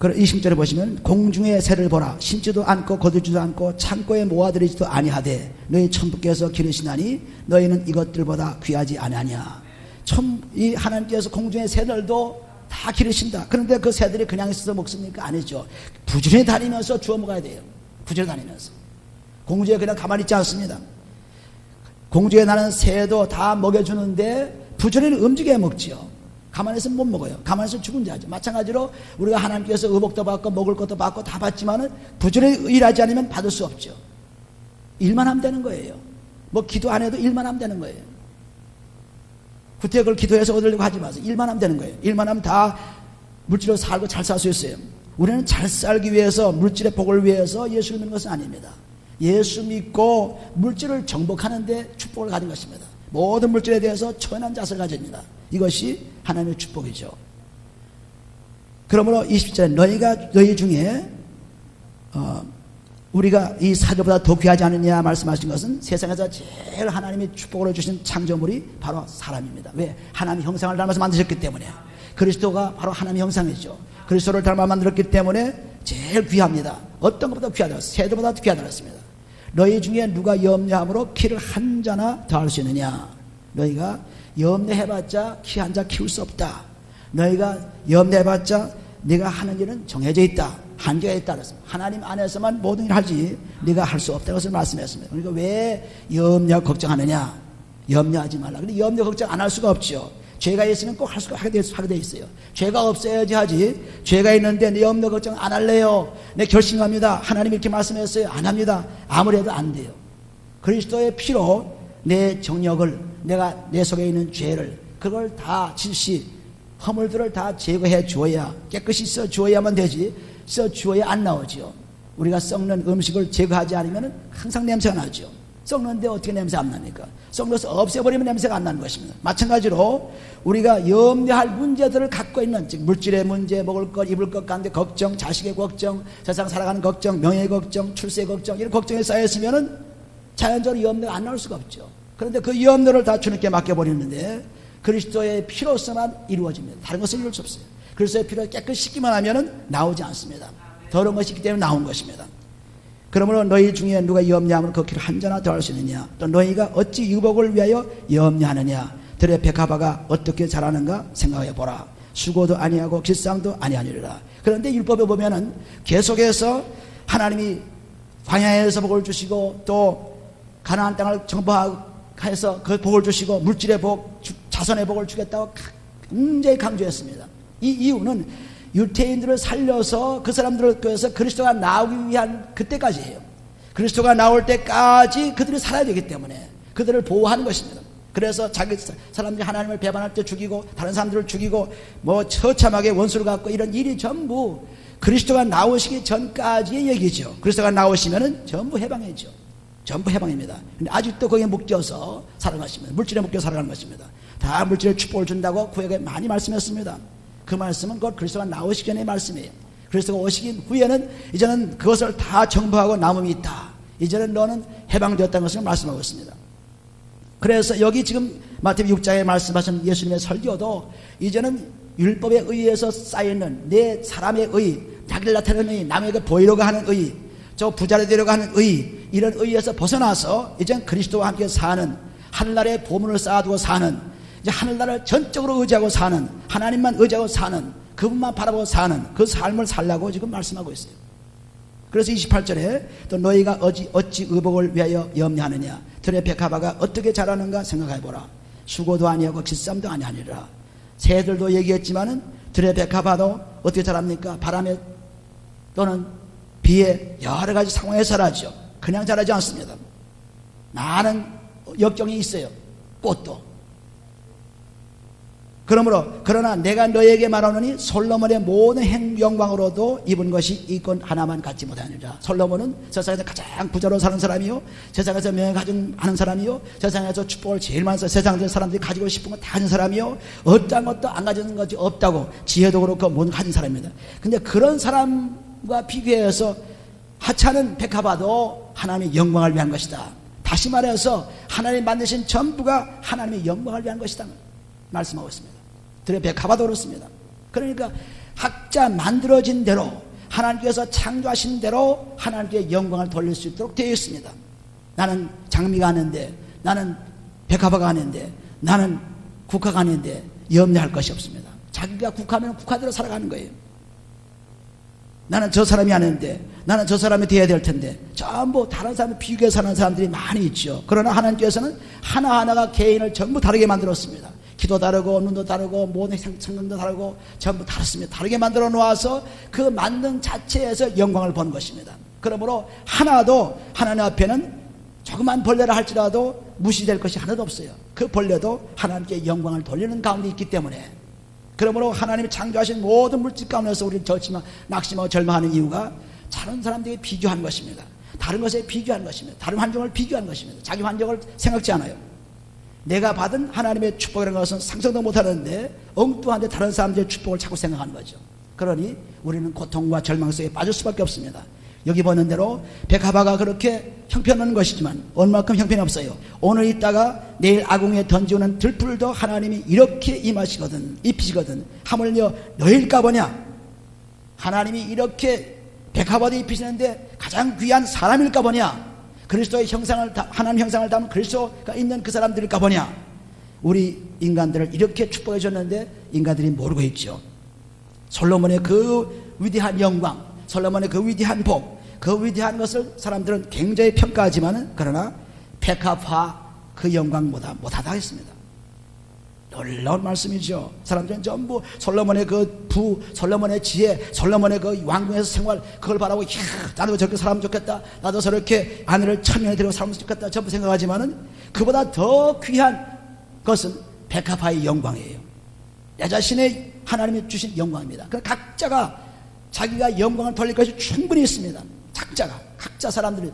그럼 20절에 보시면 공중의 새를 보라. 심지도 않고 거두지도 않고 창고에 모아들이지도 아니하되 너희 천부께서 기르시나니 너희는 이것들보다 귀하지 아니하냐. 이 하나님께서 공중의 새들도 다 기르신다. 그런데 그 새들이 그냥 있어서 먹습니까? 아니죠. 부지런히 다니면서 주워 먹어야 돼요. 부지런히 다니면서. 공중에 그냥 가만히 있지 않습니다. 공중에 나는 새도 다 먹여주는데 부지런히 움직여야 먹지요. 가만히 있으면 못 먹어요. 가만히 있으면 죽은 자죠. 마찬가지로 우리가 하나님께서 의복도 받고 먹을 것도 받고 다 받지만은 부지런히 일하지 않으면 받을 수 없죠. 일만 하면 되는 거예요. 뭐 기도 안 해도 일만 하면 되는 거예요. 구태여 기도해서 얻으려고 하지 마세요. 일만 하면 되는 거예요. 일만 하면 다 물질로 살고 잘 살 수 있어요. 우리는 잘 살기 위해서 물질의 복을 위해서 예수를 믿는 것은 아닙니다. 예수 믿고 물질을 정복하는데 축복을 가진 것입니다. 모든 물질에 대해서 초연한 자세를 가집니다. 이것이 하나님의 축복이죠. 그러므로 20절에 너희 중에 우리가 이 사자보다 더 귀하지 않느냐 말씀하신 것은 세상에서 제일 하나님이 축복을 주신 창조물이 바로 사람입니다. 왜? 하나님의 형상을 닮아서 만드셨기 때문에. 그리스도가 바로 하나님의 형상이죠. 그리스도를 닮아 만들었기 때문에 제일 귀합니다. 어떤 것보다 귀하다. 새들보다 귀하다 그랬습니다. 너희 중에 누가 염려함으로 키를 한 자나 더할 수 있느냐. 너희가 염려해봤자 키 한 자 키울 수 없다. 너희가 염려해봤자 네가 하는 일은 정해져 있다. 한계가 있다 그랬습니다. 하나님 안에서만 모든 일을 하지 네가 할 수 없다는 것을 말씀했습니다. 그러니까 왜 염려 걱정하느냐. 염려하지 말라. 근데 염려 걱정 안 할 수가 없죠. 죄가 있으면 꼭 하게 돼 있어요. 죄가 없어야지 하지. 죄가 있는데 내 염려 걱정 안 할래요. 내 결심합니다. 하나님 이렇게 말씀했어요. 안 합니다. 아무리 해도 안 돼요. 그리스도의 피로 내 정력을, 내가 내 속에 있는 죄를, 그걸 다 질시, 허물들을 다 제거해 주어야, 깨끗이 써 주어야만 되지, 써 주어야 안 나오죠. 우리가 썩는 음식을 제거하지 않으면 항상 냄새가 나죠. 썩는데 어떻게 냄새 안 납니까? 썩어서 없애버리면 냄새가 안 나는 것입니다. 마찬가지로 우리가 염려할 문제들을 갖고 있는, 즉 물질의 문제, 먹을 것, 입을 것 가운데 걱정, 자식의 걱정, 세상 살아가는 걱정, 명예 걱정, 출세 걱정, 이런 걱정에 쌓였으면은 자연적으로 염려가 안 나올 수가 없죠. 그런데 그 염려를 다 주님께 맡겨버리는데 그리스도의 피로서만 이루어집니다. 다른 것은 이룰 수 없어요. 그리스도의 피로 깨끗이 씻기만 하면은 나오지 않습니다. 더러운 것이 있기 때문에 나온 것입니다. 그러므로 너희 중에 누가 염려하면 그 키를 한 자나 더할 수 있느냐. 또 너희가 어찌 유복을 위하여 염려하느냐. 들의 백합화가 어떻게 자라는가 생각해 보라. 수고도 아니하고 길상도 아니하니라. 그런데 율법에 보면은 계속해서 하나님이 광야에서 복을 주시고 또 가나안 땅을 정복해서 그 복을 주시고 물질의 복, 자손의 복을 주겠다고 굉장히 강조했습니다. 이 이유는 유태인들을 살려서 그 사람들을 위해서 그리스도가 나오기 위한 그때까지예요. 그리스도가 나올 때까지 그들이 살아야 되기 때문에 그들을 보호하는 것입니다. 그래서 자기 사람들이 하나님을 배반할 때 죽이고 다른 사람들을 죽이고 뭐 처참하게 원수를 갖고 이런 일이 전부 그리스도가 나오시기 전까지의 얘기죠. 그리스도가 나오시면은 전부 해방이죠. 전부 해방입니다. 근데 아직도 거기에 묶여서 살아가는 것입니다. 물질에 묶여 살아가는 것입니다. 다 물질의 축복을 준다고 구약에 많이 말씀했습니다. 그 말씀은 곧 그리스도가 나오시기 전의 말씀이에요. 그리스도가 오시기 후에는 이제는 그것을 다 정복하고 남음이 있다. 이제는 너는 해방되었다는 것을 말씀하고 있습니다. 그래서 여기 지금 마태복음 6장에 말씀하신 예수님의 설교도 이제는 율법에 의해서 쌓이는 내 사람의 의, 자기를 나타내는 의, 남에게 보이려고 하는 의, 저 부자를 되려고 하는 의, 이런 의에서 벗어나서 이제는 그리스도와 함께 사는, 하늘나라의 보물을 쌓아두고 사는, 이제 하늘나라를 전적으로 의지하고 사는, 하나님만 의지하고 사는, 그분만 바라보고 사는 그 삶을 살라고 지금 말씀하고 있어요. 그래서 28절에 또 너희가 어찌 의복을 위하여 염려하느냐. 들의 백합화가 어떻게 자라는가 생각해보라. 수고도 아니하고 길쌈도 아니하니라. 새들도 얘기했지만은 들의 백합화도 어떻게 자랍니까? 바람에 또는 비에 여러 가지 상황에 자라죠. 그냥 자라지 않습니다. 많은 역경이 있어요. 꽃도. 그러나 내가 너에게 말하노니 솔로몬의 모든 영광으로도 입은 것이 이 것 하나만 갖지 못하느니라. 솔로몬은 세상에서 가장 부자로 사는 사람이요, 세상에서 명예 가진 하는 사람이요, 세상에서 축복을 제일 많이 세상 사람들이 가지고 싶은 거 다 가진 사람이요, 어떤 것도 안 가지는 것이 없다고, 지혜도 그렇고 모든 가진 사람입니다. 근데 그런 사람과 비교해서 하찮은 백합화도 하나님의 영광을 위한 것이다. 다시 말해서 하나님 만드신 전부가 하나님의 영광을 위한 것이다 말씀하고 있습니다. 들의 백합화도 그렇습니다. 그러니까 각자 만들어진 대로 하나님께서 창조하신 대로 하나님께 영광을 돌릴 수 있도록 되어 있습니다. 나는 장미가 아닌데, 나는 백합화가 아닌데, 나는 국화가 아닌데 염려할 것이 없습니다. 자기가 국화면 국화대로 살아가는 거예요. 나는 저 사람이 아닌데, 나는 저 사람이 되어야 될 텐데, 전부 다른 사람 비교해 사는 사람들이 많이 있죠. 그러나 하나님께서는 하나하나가 개인을 전부 다르게 만들었습니다. 키도 다르고 눈도 다르고 모든 성격도 다르고 전부 다릅니다. 다르게 만들어 놓아서 그 만든 자체에서 영광을 본 것입니다. 그러므로 하나도 하나님 앞에는 조그만 벌레라 할지라도 무시될 것이 하나도 없어요. 그 벌레도 하나님께 영광을 돌리는 가운데 있기 때문에, 그러므로 하나님이 창조하신 모든 물질 가운데서 우리는 낙심하고 절망하는 이유가 다른 사람들에게 비교하는 것입니다. 다른 것에 비교하는 것입니다. 다른 환경을 비교하는 것입니다. 자기 환경을 생각지 않아요. 내가 받은 하나님의 축복이라는 것은 상상도 못하는데 엉뚱한데 다른 사람들의 축복을 자꾸 생각하는 거죠. 그러니 우리는 고통과 절망 속에 빠질 수밖에 없습니다. 여기 보는 대로 백합화가 그렇게 형편없는 것이지만 얼마큼 형편이 없어요. 오늘 있다가 내일 아궁이에 던지오는 들풀도 하나님이 이렇게 임하시거든, 입히시거든. 하물며 너일까 보냐. 하나님이 이렇게 백합화도 입히시는데 가장 귀한 사람일까 보냐. 그리스도의 형상을, 하나님 형상을 담은 그리스도가 있는 그 사람들일까 보냐. 우리 인간들을 이렇게 축복해 줬는데 인간들이 모르고 있죠. 솔로몬의 그 위대한 영광, 솔로몬의 그 위대한 복, 그 위대한 것을 사람들은 굉장히 평가하지만, 그러나 백합화 그 영광보다 못하다 했습니다. 놀라운 말씀이죠. 사람들은 전부 솔로몬의 그 솔로몬의 지혜, 솔로몬의 그 왕궁에서 생활, 그걸 바라고, 나도 저렇게 살면 좋겠다, 나도 저렇게 아내를 천년에 데리고 살면 좋겠다, 전부 생각하지만은 그보다 더 귀한 것은 백합화의 영광이에요. 내 자신의 하나님이 주신 영광입니다. 그 각자가 자기가 영광을 돌릴 것이 충분히 있습니다. 각자 사람들이.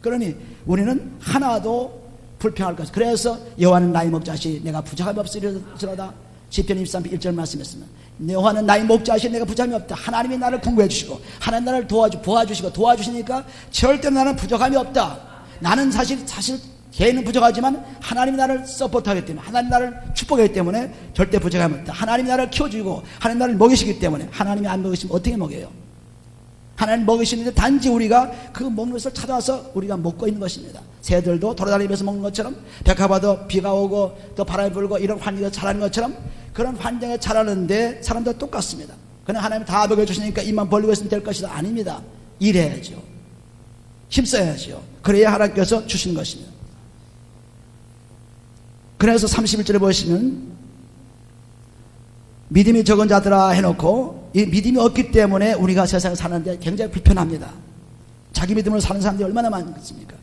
그러니 우리는 하나도 불평할 것이. 그래서 여호와는 나의 목자시 내가 부족함이 없으리로다. 시편 23편 1절 말씀했습니다. 여호와는 나의 목자시 내가 부족함이 없다. 하나님이 나를 공부해 주시고 하나님 나를 도와주시니까 절대로 나는 부족함이 없다. 나는 사실 개인은 부족하지만 하나님이 나를 서포트하기 때문에, 하나님이 나를 축복하기 때문에 절대 부족함이 없다. 하나님이 나를 키워주고 하나님이 나를 먹이시기 때문에. 하나님이 안 먹이시면 어떻게 먹여요? 하나님 먹이시는데 단지 우리가 그 먹는 것을 찾아서 우리가 먹고 있는 것입니다. 새들도 돌아다니면서 먹는 것처럼, 백합화도 비가 오고 또 바람이 불고 이런 환경에서 자라는 것처럼, 그런 환경에 자라는데 사람도 똑같습니다. 그냥 하나님이 다 먹여주시니까 입만 벌리고 있으면 될 것이다. 아닙니다. 일해야죠. 힘써야죠. 그래야 하나님께서 주시는 것입니다. 그래서 31절에 보시면 믿음이 적은 자들아 해놓고, 이 믿음이 없기 때문에 우리가 세상에 사는데 굉장히 불편합니다. 자기 믿음으로 사는 사람들이 얼마나 많습니까?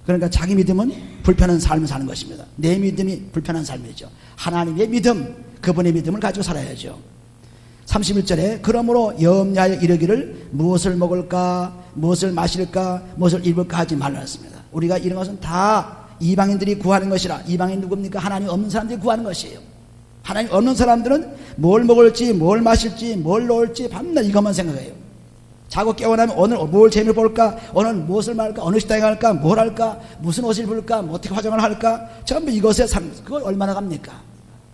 그러니까 자기 믿음은 불편한 삶을 사는 것입니다. 내 믿음이 불편한 삶이죠. 하나님의 믿음, 그분의 믿음을 가지고 살아야죠. 31절에 그러므로 염려하여 이르기를 무엇을 먹을까, 무엇을 마실까, 무엇을 입을까 하지 말라 했습니다. 우리가 이런 것은 다 이방인들이 구하는 것이라. 이방인 누굽니까? 하나님 없는 사람들이 구하는 것이에요. 하나님 없는 사람들은 뭘 먹을지, 뭘 마실지, 뭘 놓을지 밤낮 이것만 생각해요. 자고 깨어나면 오늘 뭘 재미를 볼까, 오늘 무엇을 말할까, 어느 식당에 갈까, 뭘 할까, 무슨 옷을 입을까, 어떻게 화장을 할까, 전부 이것에 사는, 그걸 얼마나 갑니까?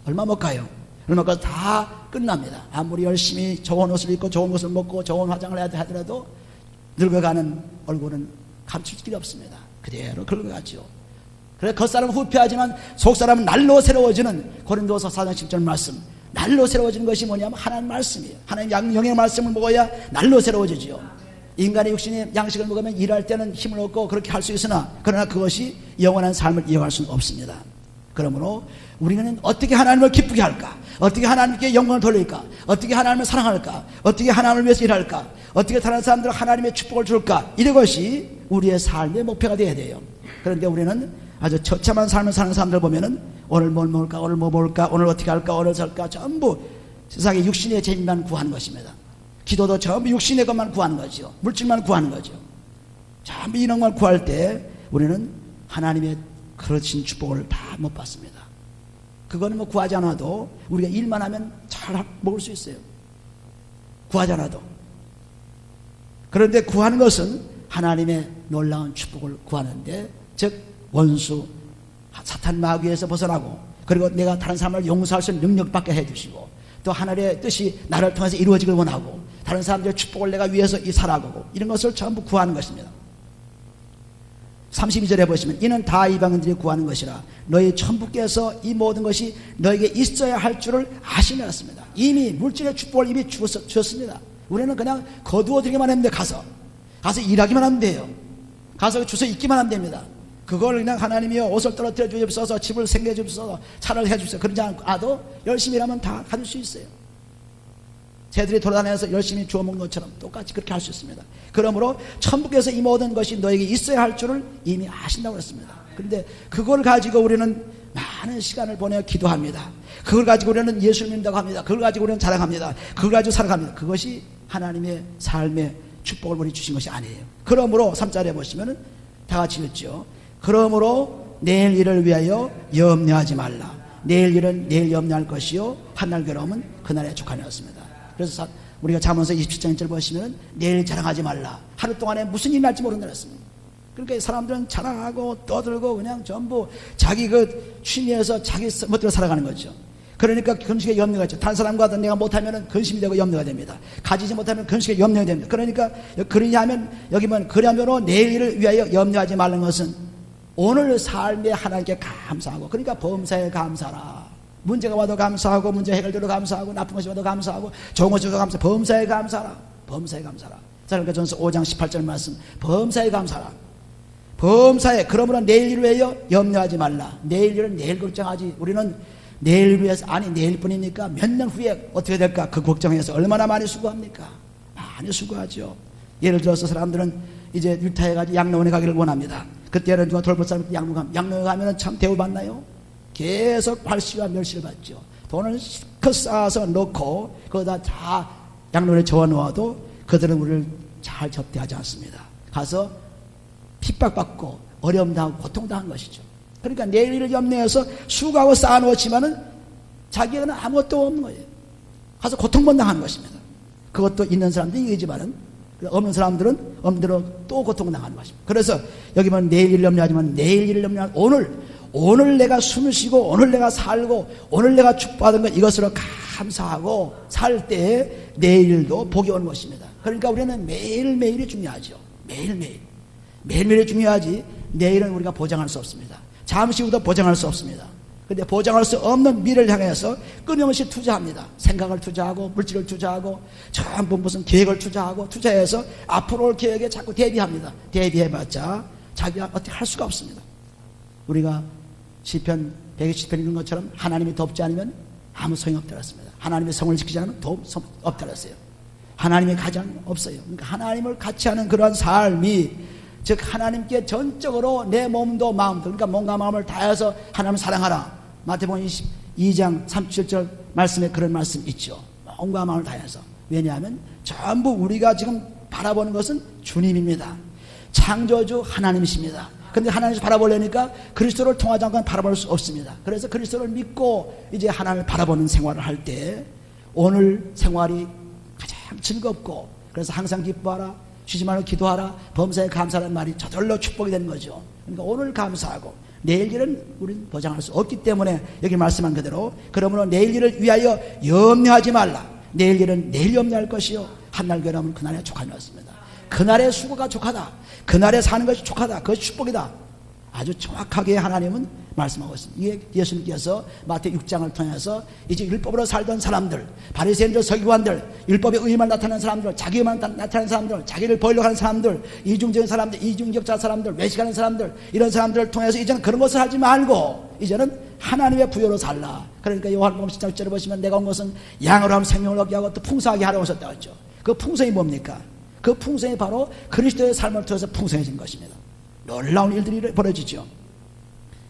얼마 못 가요. 얼마 가서 다 끝납니다. 아무리 열심히 좋은 옷을 입고 좋은 것을 먹고 좋은 화장을 해야 하더라도 늙어가는 얼굴은 감출 길이 없습니다. 그대로 긁어가죠. 그래 겉사람은 후패하지만 속사람은 날로 새로워지는 고린도서 4장 10절 말씀. 날로 새로워지는 것이 뭐냐면 하나님 말씀이에요. 하나님 영의 말씀을 먹어야 날로 새로워지죠. 인간의 육신의 양식을 먹으면 일할 때는 힘을 얻고 그렇게 할 수 있으나, 그러나 그것이 영원한 삶을 이어갈 수는 없습니다. 그러므로 우리는 어떻게 하나님을 기쁘게 할까, 어떻게 하나님께 영광을 돌릴까, 어떻게 하나님을 사랑할까, 어떻게 하나님을 위해서 일할까, 어떻게 다른 사람들 하나님의 축복을 줄까, 이것이 우리의 삶의 목표가 되어야 돼요. 그런데 우리는 아주 처참한 삶을 사는 사람들 보면은 오늘 뭘 먹을까, 오늘 뭐 먹을까, 오늘 어떻게 할까, 오늘 살까, 전부 세상의 육신의 재미만 구하는 것입니다. 기도도 전부 육신의 것만 구하는 거죠. 물질만 구하는 거죠. 전부 이런 걸 구할 때 우리는 하나님의 그러신 축복을 다 못 받습니다. 그거는 뭐 구하지 않아도 우리가 일만 하면 잘 먹을 수 있어요. 구하지 않아도. 그런데 구하는 것은 하나님의 놀라운 축복을 구하는데, 즉 원수 사탄 마귀에서 벗어나고, 그리고 내가 다른 사람을 용서할 수 있는 능력받게 해주시고, 또 하늘의 뜻이 나를 통해서 이루어지길 원하고 다른 사람들의 축복을 내가 위해서 살아가고 이런 것을 전부 구하는 것입니다. 32절에 보시면 이는 다 이방인들이 구하는 것이라 너희 천부께서 이 모든 것이 너에게 있어야 할 줄을 아시느였습니다. 이미 물질의 축복을 이미 주셨습니다. 우리는 그냥 거두어 드리기만 하면 돼. 가서 일하기만 하면 돼요. 가서 주소 있기만 하면 됩니다. 그걸 그냥 하나님이여 옷을 떨어뜨려 주옵소서, 집을 생겨 주옵소서, 차를 해 주옵소서 그러지 않아도 열심히 일하면 다 가질 수 있어요. 새들이 돌아다니면서 열심히 주워 먹는 것처럼 똑같이 그렇게 할 수 있습니다. 그러므로 천부께서 이 모든 것이 너에게 있어야 할 줄을 이미 아신다고 했습니다. 그런데 그걸 가지고 우리는 많은 시간을 보내어 기도합니다. 그걸 가지고 우리는 예수를 믿는다고 합니다. 그걸 가지고 우리는 자랑합니다. 그걸 가지고 살아갑니다. 그것이 하나님의 삶의 축복을 우리 주신 것이 아니에요. 그러므로 3절에 보시면은 다 같이 읽죠. 그러므로 내일 일을 위하여 염려하지 말라. 내일 일은 내일 염려할 것이요 한날 괴로움은 그날의 족하니었습니다. 그래서 우리가 잠언서 27장 1절 보시면 내일 자랑하지 말라. 하루 동안에 무슨 일이 날지 모른다 그랬습니다. 그러니까 사람들은 자랑하고 떠들고 그냥 전부 자기 그 취미에서 자기 멋대로 살아가는 거죠. 그러니까 근심에 염려가 있죠. 다른 사람과 내가 못하면 근심이 되고 염려가 됩니다. 가지지 못하면 근심에 염려가 됩니다. 그러니까 그러냐면 여기 보면 그러므로 내일 일을 위하여 염려하지 말는 것은 오늘 삶에 하나님께 감사하고 그러니까 범사에 감사라. 문제가 와도 감사하고 문제 해결돼도 감사하고 나쁜 것이 와도 감사하고 좋은 것이 와도 감사하고 범사에 감사라. 범사에 감사라. 사도행전서 5장 18절 말씀 범사에 감사라. 범사에 그러므로 내일 일을 위하여 염려하지 말라. 내일 일은 내일 걱정하지. 우리는 내일 위해서 아니 내일뿐이니까 몇 년 후에 어떻게 될까 그 걱정해서 얼마나 많이 수고합니까? 많이 수고하죠. 예를 들어서 사람들은 이제 유타해가지고 양로원에 가기를 원합니다. 그때는 누가 돌볼 사람 양로원에 가면 참 대우받나요? 계속 발시와 멸시를 받죠. 돈을 실컷 쌓아서 넣고 거기다 다 양로원에 저어놓아도 그들은 우리를 잘 접대하지 않습니다. 가서 핍박받고 어려움 당하고 고통 당한 것이죠. 그러니까 내일 일을 염려해서 수고하고 쌓아놓았지만은 자기는 아무것도 없는 거예요. 가서 고통만 당하는 것입니다. 그것도 있는 사람들이 이기지만은 없는 사람들은 없는 대로 또 고통당하는 것입니다. 그래서 여기 보면 내일 일을 염려하지만 내일 일을 염려하는 오늘 내가 숨을 쉬고 오늘 내가 살고 오늘 내가 축복받은 것 이것으로 감사하고 살 때 내일도 복이 오는 것입니다. 그러니까 우리는 매일매일이 중요하죠. 매일매일이 중요하지 내일은 우리가 보장할 수 없습니다. 잠시 후도 보장할 수 없습니다. 근데 보장할 수 없는 미래를 향해서 끊임없이 투자합니다. 생각을 투자하고 물질을 투자하고 전부 무슨 계획을 투자해서 앞으로 올 계획에 자꾸 대비합니다. 대비해봤자 자기가 어떻게 할 수가 없습니다. 우리가 시편 120편 읽는 것처럼 하나님이 돕지 않으면 아무 소용이 없다 그랬습니다. 하나님의 성을 지키지 않으면 도움 없다 그랬어요. 하나님이 가장 없어요. 그러니까 하나님을 같이 하는 그러한 삶이 즉 하나님께 전적으로 내 몸도 마음도 그러니까 몸과 마음을 다해서 하나님을 사랑하라. 마태복음 22장 37절 말씀에 그런 말씀 있죠. 몸과 마음을 다해서. 왜냐하면 전부 우리가 지금 바라보는 것은 주님입니다. 창조주 하나님이십니다. 그런데 하나님을 바라보려니까 그리스도를 통하지 않고는 바라볼 수 없습니다. 그래서 그리스도를 믿고 이제 하나님을 바라보는 생활을 할 때 오늘 생활이 가장 즐겁고 그래서 항상 기뻐하라. 쉬지 말고 기도하라. 범사에 감사하는 말이 저절로 축복이 되는 거죠. 그러니까 오늘 감사하고 내일 일은 우리는 보장할 수 없기 때문에 여기 말씀한 그대로 그러므로 내일 일을 위하여 염려하지 말라. 내일 일은 내일 염려할 것이요 한날 괴로움은 그날의 족하니었습니다. 그날의 수고가 족하다. 그날에 사는 것이 족하다. 그것이 축복이다. 아주 정확하게 하나님은 말씀하고 있습니다. 이게 예수님께서 마태 6장을 통해서 이제 율법으로 살던 사람들, 바리새인들, 서기관들, 율법의 의만 나타내는 사람들, 자기 의만 나타내는 사람들, 자기를 보이려고 하는 사람들, 이중적인 사람들, 이중격자 사람들, 외식하는 사람들, 이런 사람들을 통해서 이제는 그런 것을 하지 말고 이제는 하나님의 부여로 살라. 그러니까 요한복음 10장 1절에 보시면 내가 온 것은 양으로 하면 생명을 얻게 하고 또 풍성하게 하러 오셨다고 했죠. 그 풍성이 뭡니까? 그 풍성이 바로 그리스도의 삶을 통해서 풍성해진 것입니다. 놀라운 일들이 벌어지죠.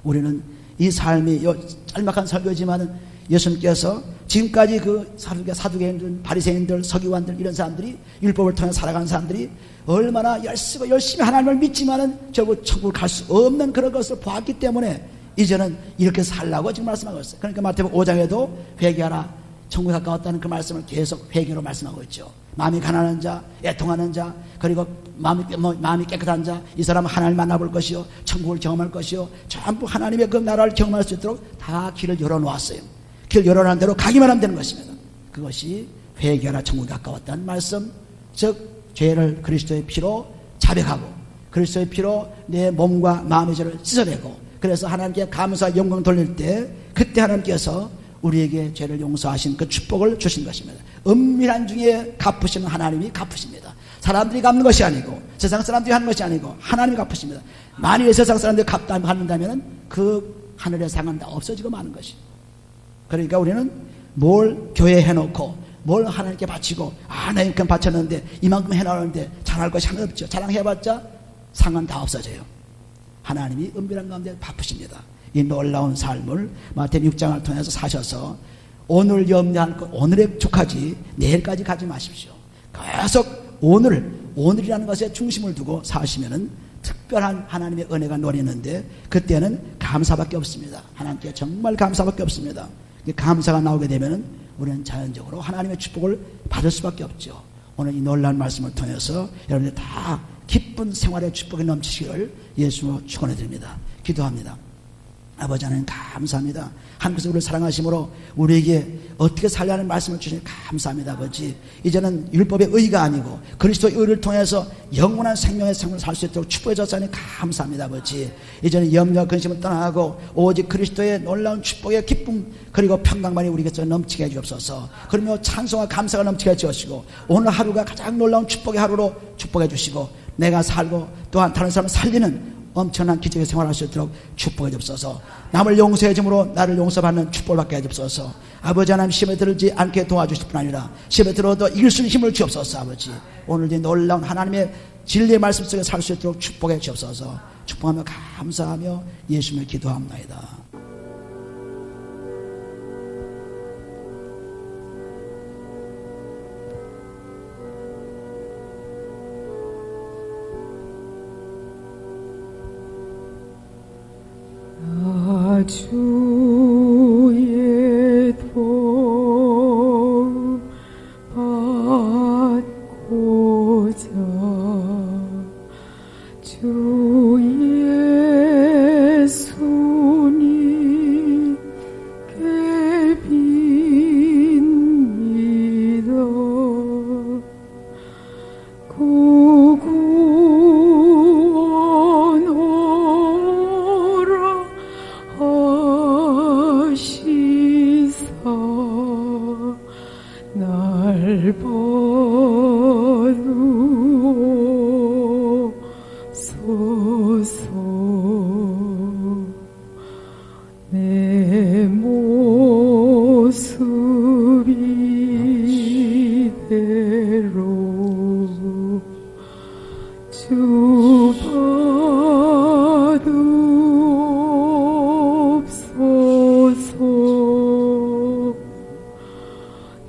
우리는 이 삶이 짤막한 설교지만은 예수님께서 지금까지 그 사두개인들, 바리새인들, 서기관들 이런 사람들이 율법을 통해 살아가는 사람들이 얼마나 열심히 하나님을 믿지만은 결국 천국을 갈 수 없는 그런 것을 보았기 때문에 이제는 이렇게 살라고 지금 말씀하고 있어요. 그러니까 마태복음 5장에도 회개하라. 천국에 가까웠다는 그 말씀을 계속 회개로 말씀하고 있죠. 마음이 가난한 자, 애통하는 자, 그리고 마음이 깨끗한 자, 이 사람은 하나님을 만나볼 것이요, 천국을 경험할 것이요, 전부 하나님의 그 나라를 경험할 수 있도록 다 길을 열어놓았어요. 길 열어놓은 대로 가기만 하면 되는 것입니다. 그것이 회개하라 천국이 가까웠다는 말씀, 즉 죄를 그리스도의 피로 자백하고 그리스도의 피로 내 몸과 마음의 죄를 씻어내고, 그래서 하나님께 감사 영광 돌릴 때 그때 하나님께서 우리에게 죄를 용서하신 그 축복을 주신 것입니다. 은밀한 중에 갚으시는 하나님이 갚으십니다. 사람들이 갚는 것이 아니고 세상 사람들이 하는 것이 아니고 하나님이 갚으십니다. 만일 세상 사람들이 갚는다면 그 하늘의 상은 다 없어지고 마는 것이. 그러니까 우리는 뭘 교회에 해놓고 뭘 하나님께 바치고, 나 이만큼 바쳤는데 이만큼 해놓았는데 잘할 것이 하나 없죠. 자랑해봤자 상은 다 없어져요. 하나님이 은밀한 가운데 바쁘십니다. 이 놀라운 삶을 마태복음 6장을 통해서 사셔서 오늘 염려한 것, 오늘에 족하지 내일까지 가지 마십시오. 계속 오늘이라는 것에 중심을 두고 사시면은 특별한 하나님의 은혜가 노리는데, 그때는 감사밖에 없습니다. 하나님께 정말 감사밖에 없습니다. 감사가 나오게 되면은 우리는 자연적으로 하나님의 축복을 받을 수밖에 없죠. 오늘 이 놀라운 말씀을 통해서 여러분들 다 기쁜 생활의 축복이 넘치시기를 예수로 축원해 드립니다. 기도합니다. 아버지 하나님 감사합니다. 하나님께서 우리를 사랑하심으로 우리에게 어떻게 살려는 말씀을 주시니 감사합니다. 아버지, 이제는 율법의 의가 아니고 그리스도의 의를 통해서 영원한 생명의 삶을 살 수 있도록 축복해 주셨으니 감사합니다. 아버지, 이제는 염려와 근심을 떠나고 오직 그리스도의 놀라운 축복의 기쁨 그리고 평강만이 우리에게서 넘치게 해주옵소서. 그러며 찬송과 감사가 넘치게 해주시고 오늘 하루가 가장 놀라운 축복의 하루로 축복해 주시고, 내가 살고 또한 다른 사람을 살리는 엄청난 기적의 생활을 할 수 있도록 축복해 주옵소서. 남을 용서해 줌으로 나를 용서받는 축복을 받게 해 주옵소서. 아버지 하나님, 시험에 들지 않게 도와주실 뿐 아니라 시험에 들어도 이길 수 있는 힘을 주옵소서. 아버지, 오늘 이 놀라운 하나님의 진리의 말씀 속에 살 수 있도록 축복해 주옵소서. 축복하며 감사하며 예수님을 기도합니다. 주의 도움 받고자 주 예수님께 빕니다. 날 버두소서. 내 모습 이대로 주 받으옵소서.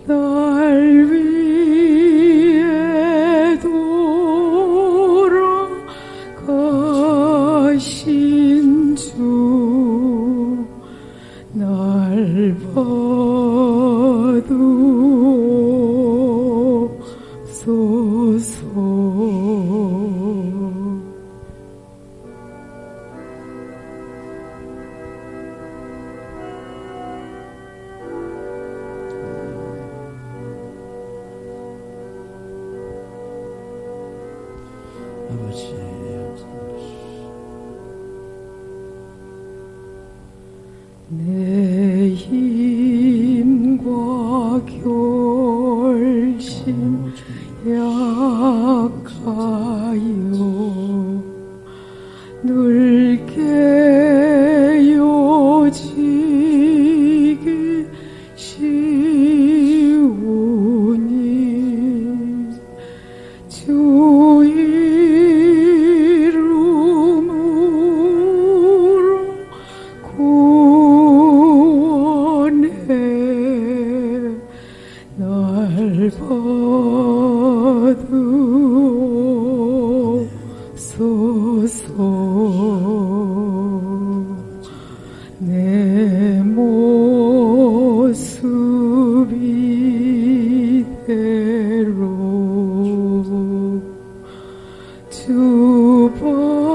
날 위해 돌아가신 주, 날 받으옵소서. 아버지, 내 힘과 결심 약하여 늘 깨어지기 쉬우니 주 이름으로 구원해 날 받으소서. 내 모습 이대로 주 받으옵소서.